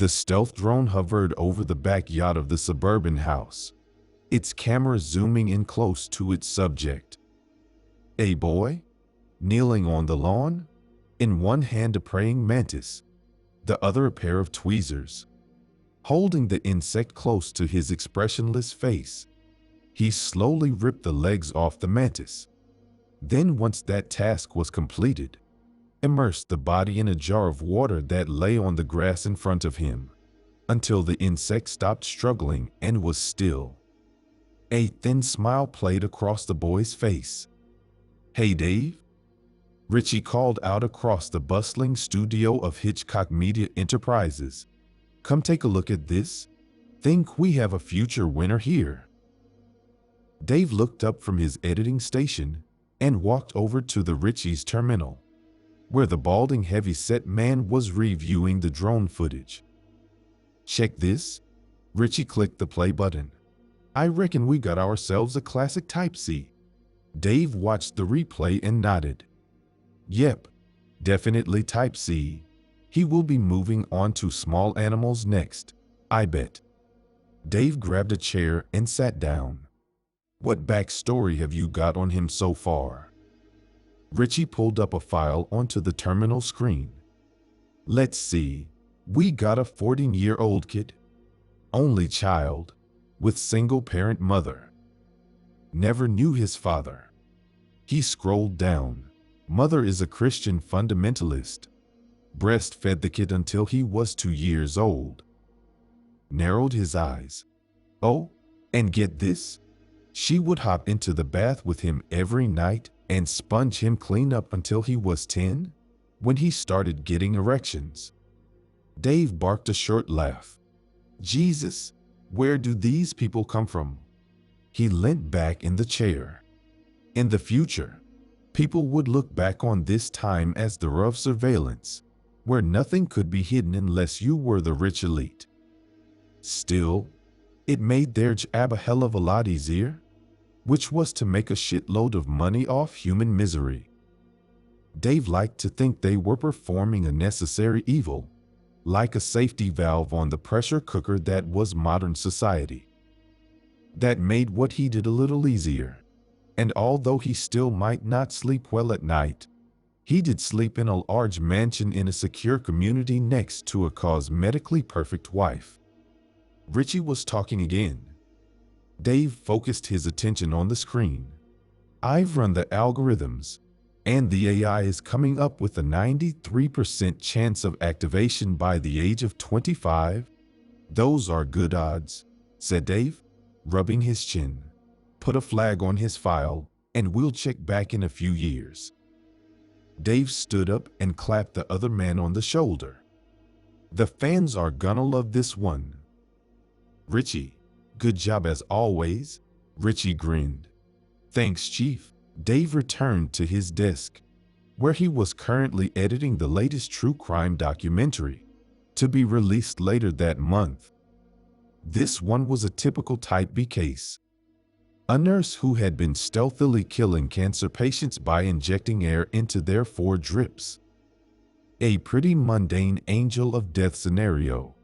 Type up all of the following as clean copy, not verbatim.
The stealth drone hovered over the backyard of the suburban house, its camera zooming in close to its subject. A boy, kneeling on the lawn, in one hand a praying mantis, the other a pair of tweezers. Holding the insect close to his expressionless face, he slowly ripped the legs off the mantis. Then, once that task was completed, immersed the body in a jar of water that lay on the grass in front of him, until the insect stopped struggling and was still. A thin smile played across the boy's face. "Hey, Dave," Richie called out across the bustling studio of Hitchcock Media Enterprises. "Come take a look at this. Think we have a future winner here." Dave looked up from his editing station and walked over to the Richie's terminal, where the balding heavy-set man was reviewing the drone footage. "Check this." Richie clicked the play button. "I reckon we got ourselves a classic Type C." Dave watched the replay and nodded. "Yep, definitely Type C. He will be moving on to small animals next, I bet." Dave grabbed a chair and sat down. "What backstory have you got on him so far?" Richie pulled up a file onto the terminal screen. "Let's see. We got a 14-year-old kid. Only child, with single-parent mother. Never knew his father." He scrolled down. "Mother is a Christian fundamentalist. Breastfed the kid until he was 2 years old." Narrowed his eyes. "Oh, and get this? She would hop into the bath with him every night and sponge him clean up until he was 10, when he started getting erections." Dave barked a short laugh. "Jesus, where do these people come from?" He leant back in the chair. "In the future, people would look back on this time as the era of surveillance, where nothing could be hidden unless you were the rich elite. Still, it made their job a hell of a lot easier, which was to make a shitload of money off human misery." Dave liked to think they were performing a necessary evil, like a safety valve on the pressure cooker that was modern society. That made what he did a little easier, and although he still might not sleep well at night, he did sleep in a large mansion in a secure community next to a cosmetically perfect wife. Richie was talking again. Dave focused his attention on the screen. "I've run the algorithms, and the AI is coming up with a 93% chance of activation by the age of 25. Those are good odds," said Dave, rubbing his chin. "Put a flag on his file, and we'll check back in a few years." Dave stood up and clapped the other man on the shoulder. "The fans are gonna love this one." "Richie, good job as always." Richie grinned. "Thanks, Chief." Dave returned to his desk, where he was currently editing the latest true crime documentary, to be released later that month. This one was a typical Type B case. A nurse who had been stealthily killing cancer patients by injecting air into their 4 drips. A pretty mundane angel of death scenario.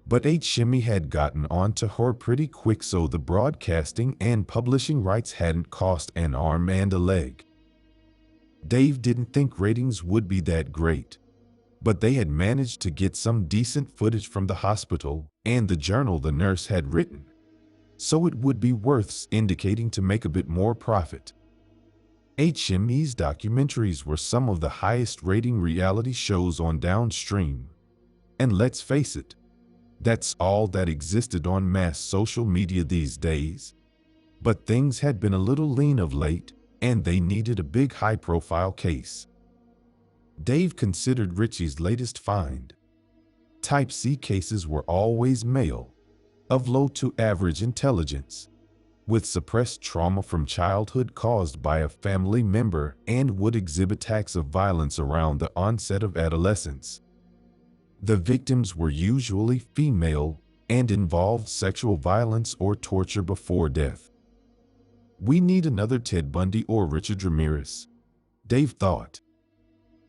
But Shimmy had gotten onto her pretty quick, so the broadcasting and publishing rights hadn't cost an arm and a leg. Dave didn't think ratings would be that great, but they had managed to get some decent footage from the hospital and the journal the nurse had written, so it would be worth indicating to make a bit more profit. HME's documentaries were some of the highest rating reality shows on Downstream. And let's face it, that's all that existed on mass social media these days. But things had been a little lean of late, and they needed a big high-profile case. Dave considered Richie's latest find. Type C cases were always male, of low to average intelligence, with suppressed trauma from childhood caused by a family member, and would exhibit acts of violence around the onset of adolescence. The victims were usually female and involved sexual violence or torture before death. "We need another Ted Bundy or Richard Ramirez," Dave thought.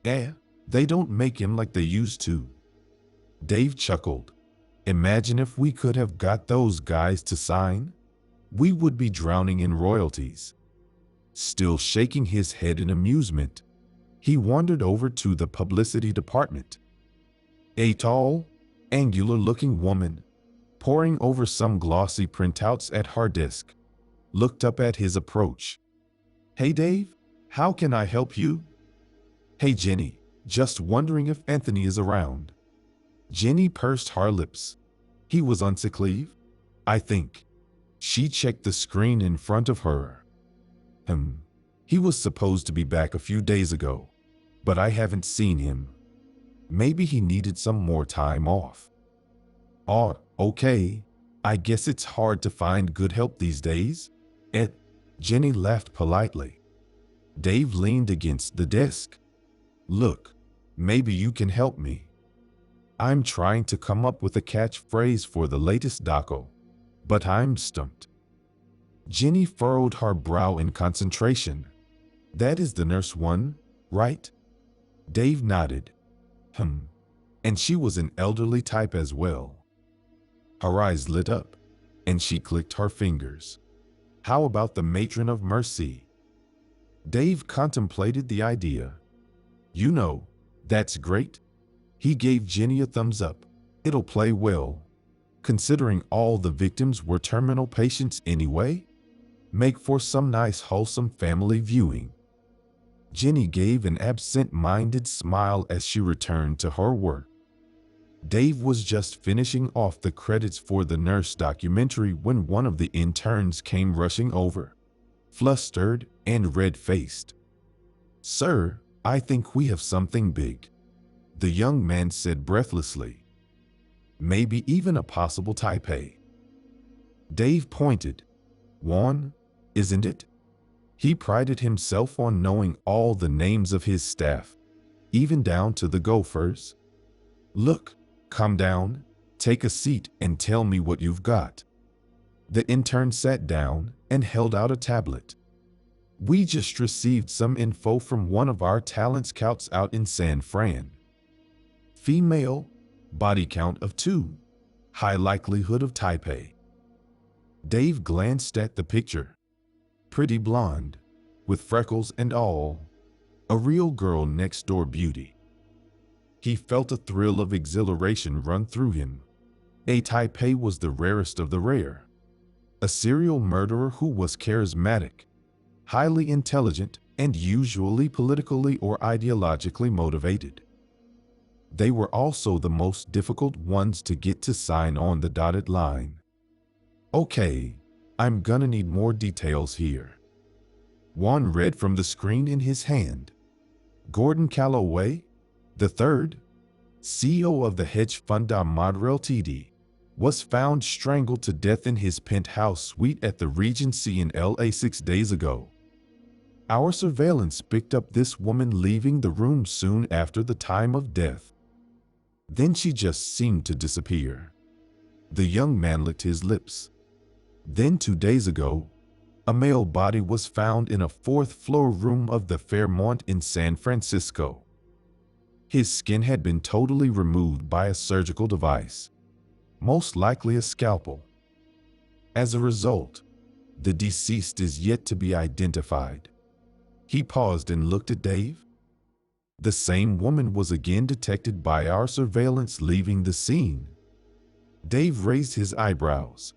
They don't make him like they used to." Dave chuckled. Imagine if we could have got those guys to sign. We would be drowning in royalties. Still shaking his head in amusement, he wandered over to the publicity department. A tall, angular-looking woman, poring over some glossy printouts at her desk, looked up at his approach. "Hey Dave, how can I help you?" "Hey Jenny, just wondering if Anthony is around." Jenny pursed her lips. "He was on sick leave, I think." She checked the screen in front of her. He was supposed to be back a few days ago, but I haven't seen him. Maybe he needed some more time off." "Oh, okay. I guess it's hard to find good help these days." Jenny laughed politely. Dave leaned against the desk. "Look, maybe you can help me. I'm trying to come up with a catchphrase for the latest doco, but I'm stumped." Jenny furrowed her brow in concentration. "That is the nurse one, right?" Dave nodded. And she was an elderly type as well." Her eyes lit up, and she clicked her fingers. "How about the matron of mercy?" Dave contemplated the idea. "You know, that's great." He gave Jenny a thumbs up. "It'll play well. Considering all the victims were terminal patients anyway, make for some nice wholesome family viewing." Jenny gave an absent-minded smile as she returned to her work. Dave was just finishing off the credits for the nurse documentary when one of the interns came rushing over, flustered and red-faced. "Sir, I think we have something big," the young man said breathlessly. "Maybe even a possible type A." Dave pointed. "Juan, isn't it?" He prided himself on knowing all the names of his staff, even down to the gophers. "Look, come down, take a seat and tell me what you've got." The intern sat down and held out a tablet. "We just received some info from one of our talent scouts out in San Fran. Female, body count of 2, high likelihood of type A." Dave glanced at the picture. Pretty blonde, with freckles and all. A real girl next door beauty. He felt a thrill of exhilaration run through him. A type A was the rarest of the rare. A serial murderer who was charismatic, highly intelligent, and usually politically or ideologically motivated. They were also the most difficult ones to get to sign on the dotted line. "Okay, I'm gonna need more details here." Juan read from the screen in his hand. "Gordon Calloway, the third, CEO of the hedge fund Modrel Ltd, was found strangled to death in his penthouse suite at the Regency in LA 6 days ago. Our surveillance picked up this woman leaving the room soon after the time of death. Then she just seemed to disappear." The young man licked his lips. "Then 2 days ago, a male body was found in a 4th-floor room of the Fairmont in San Francisco. His skin had been totally removed by a surgical device, most likely a scalpel. As a result, the deceased is yet to be identified." He paused and looked at Dave. "The same woman was again detected by our surveillance leaving the scene." Dave raised his eyebrows.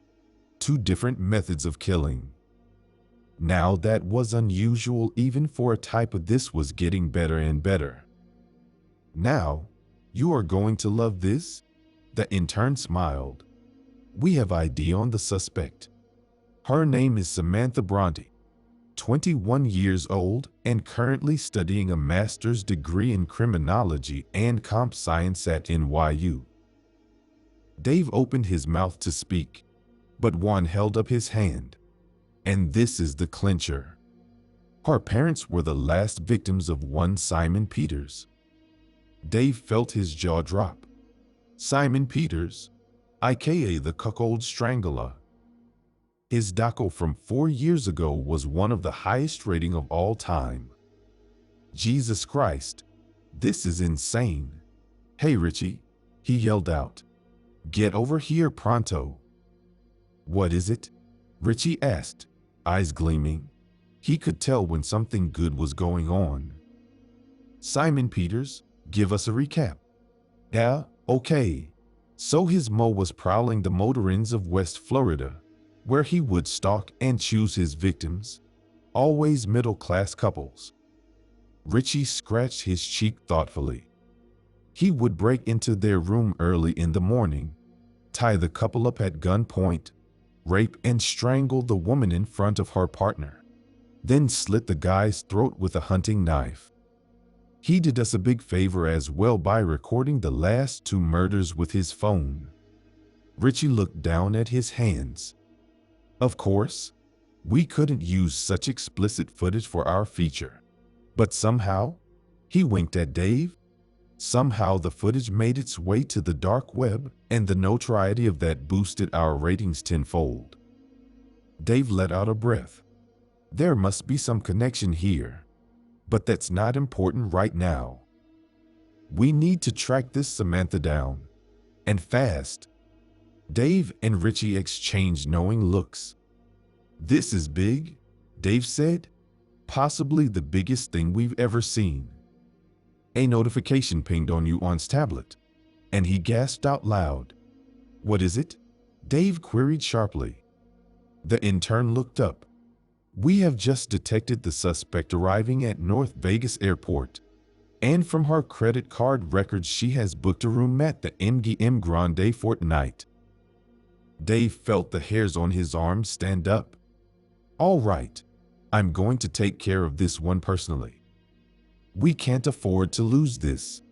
2 different methods of killing. Now that was unusual even for a type of this was getting better and better. "Now, you are going to love this?" The intern smiled. "We have ID on the suspect. Her name is Samantha Bronte, 21 years old and currently studying a master's degree in criminology and comp science at NYU. Dave opened his mouth to speak, but Juan held up his hand. And this is the clincher. Her parents were the last victims of one Simon Peters. Dave felt his jaw drop. Simon Peters, aka the Cuckold Strangler. His doco from 4 years ago was one of the highest rating of all time. Jesus Christ, this is insane. Hey Richie, he yelled out. Get over here pronto. What is it? Richie asked, eyes gleaming. He could tell when something good was going on. Simon Peters, give us a recap. Yeah, okay. So his Mo was prowling the motor inns of West Florida, where he would stalk and choose his victims, always middle-class couples. Richie scratched his cheek thoughtfully. He would break into their room early in the morning, tie the couple up at gunpoint, rape and strangle the woman in front of her partner, then slit the guy's throat with a hunting knife. He did us a big favor as well by recording the last 2 murders with his phone. Richie looked down at his hands. Of course, we couldn't use such explicit footage for our feature. But somehow, he winked at Dave, somehow the footage made its way to the dark web, and the notoriety of that boosted our ratings tenfold. Dave let out a breath. There must be some connection here. But that's not important right now. We need to track this Samantha down. And fast. Dave and Richie exchanged knowing looks. This is big, Dave said. Possibly the biggest thing we've ever seen. A notification pinged on Yuan's tablet, and he gasped out loud. What is it? Dave queried sharply. The intern looked up. We have just detected the suspect arriving at North Vegas Airport, and from her credit card records she has booked a room at the MGM Grande for tonight. Dave felt the hairs on his arms stand up. All right, I'm going to take care of this one personally. We can't afford to lose this.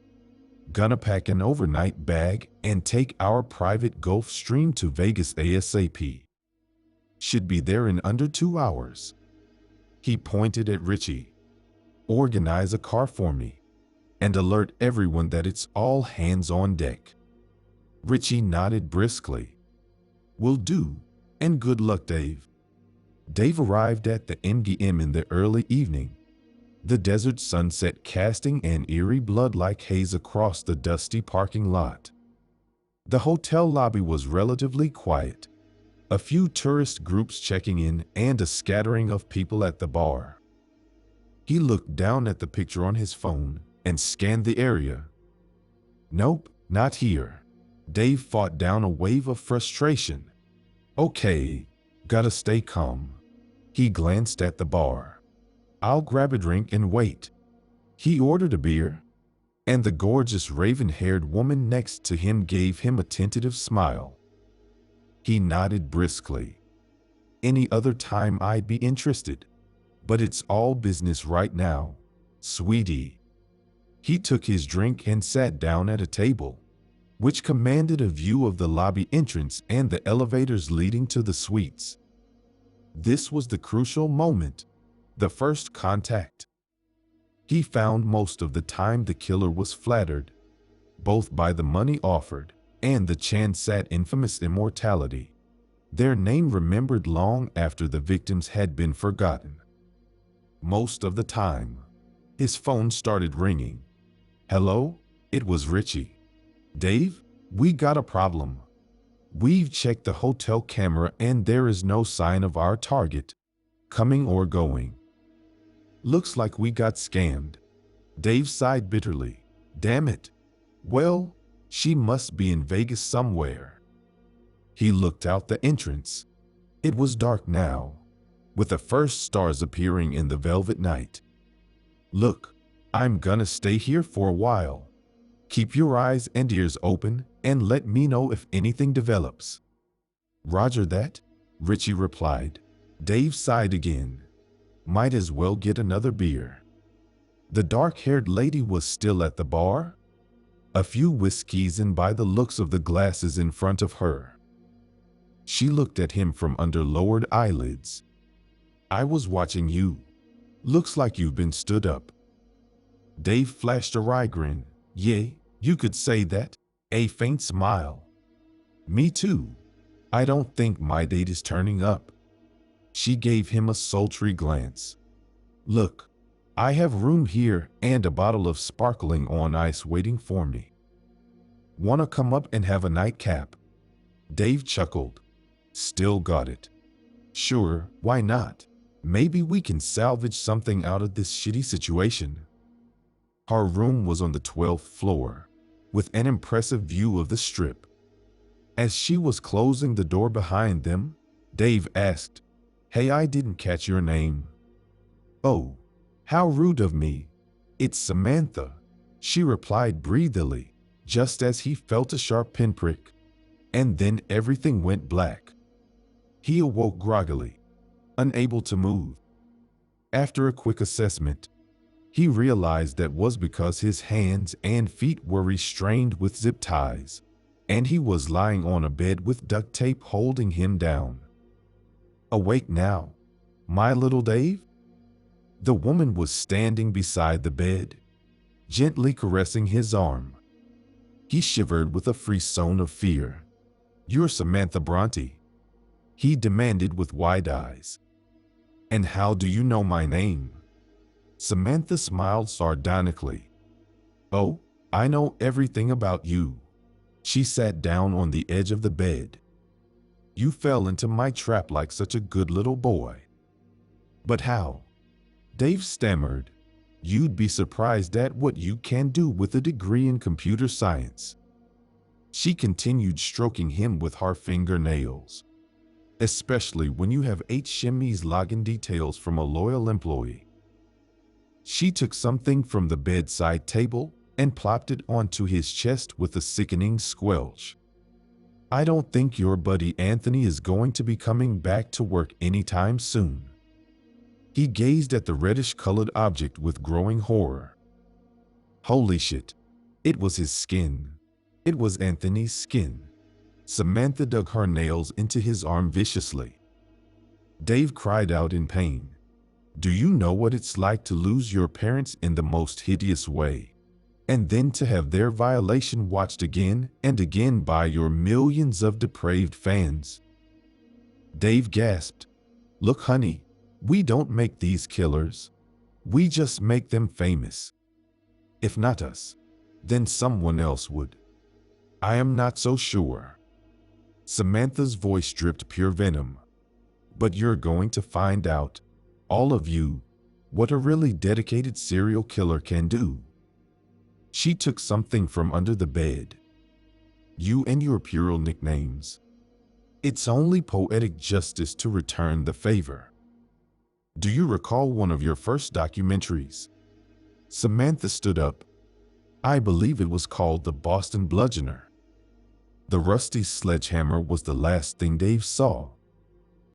Gonna pack an overnight bag and take our private Gulfstream to Vegas ASAP. Should be there in under 2 hours. He pointed at Richie. Organize a car for me and alert everyone that it's all hands on deck. Richie nodded briskly. Will do, and good luck, Dave. Dave arrived at the MGM in the early evening, the desert sunset casting an eerie blood-like haze across the dusty parking lot. The hotel lobby was relatively quiet. A few tourist groups checking in and a scattering of people at the bar. He looked down at the picture on his phone and scanned the area. Nope, not here. Dave fought down a wave of frustration. Okay, gotta stay calm. He glanced at the bar. I'll grab a drink and wait. He ordered a beer, and the gorgeous raven-haired woman next to him gave him a tentative smile. He nodded briskly. Any other time I'd be interested, but it's all business right now, sweetie. He took his drink and sat down at a table, which commanded a view of the lobby entrance and the elevators leading to the suites. This was the crucial moment, the first contact. He found most of the time the killer was flattered, both by the money offered and the chance at infamous immortality, their name remembered long after the victims had been forgotten. Most of the time, his phone started ringing. Hello? It was Richie. Dave, we got a problem. We've checked the hotel camera and there is no sign of our target, coming or going. Looks like we got scammed. Dave sighed bitterly. Damn it. Well, she must be in Vegas somewhere. He looked out the entrance. It was dark now, with the first stars appearing in the velvet night. Look, I'm gonna stay here for a while. Keep your eyes and ears open and let me know if anything develops. Roger that, Richie replied. Dave sighed again. Might as well get another beer. The dark-haired lady was still at the bar, a few whiskeys in by the looks of the glasses in front of her. She looked at him from under lowered eyelids. I was watching you. Looks like you've been stood up. Dave flashed a wry grin. Yeah, you could say that. A faint smile. Me too. I don't think my date is turning up. She gave him a sultry glance. Look, I have room here and a bottle of sparkling on ice waiting for me. Wanna come up and have a nightcap? Dave chuckled. Still got it. Sure, why not? Maybe we can salvage something out of this shitty situation. Her room was on the 12th floor, with an impressive view of the Strip. As she was closing the door behind them, Dave asked, "Hey, I didn't catch your name." "Oh, how rude of me. It's Samantha," she replied breathily, just as he felt a sharp pinprick. And then everything went black. He awoke groggily, unable to move. After a quick assessment, he realized that was because his hands and feet were restrained with zip ties, and he was lying on a bed with duct tape holding him down. "Awake now, my little Dave?" The woman was standing beside the bed, gently caressing his arm. He shivered with a frisson of fear. "You're Samantha Bronte?" he demanded with wide eyes. "And how do you know my name?" Samantha smiled sardonically. "Oh, I know everything about you." She sat down on the edge of the bed. "You fell into my trap like such a good little boy." "But how?" Dave stammered. "You'd be surprised at what you can do with a degree in computer science." She continued stroking him with her fingernails. "Especially when you have 8 shimmies login details from a loyal employee." She took something from the bedside table and plopped it onto his chest with a sickening squelch. "I don't think your buddy Anthony is going to be coming back to work anytime soon." He gazed at the reddish-colored object with growing horror. Holy shit. It was his skin. It was Anthony's skin. Samantha dug her nails into his arm viciously. Dave cried out in pain. "Do you know what it's like to lose your parents in the most hideous way? And then to have their violation watched again and again by your millions of depraved fans?" Dave gasped. "Look, honey, we don't make these killers. We just make them famous. If not us, then someone else would." "I am not so sure." Samantha's voice dripped pure venom. "But you're going to find out, all of you, what a really dedicated serial killer can do." She took something from under the bed. "You and your puerile nicknames. It's only poetic justice to return the favor. Do you recall one of your first documentaries?" Samantha stood up. "I believe it was called The Boston Bludgeoner." The rusty sledgehammer was the last thing Dave saw.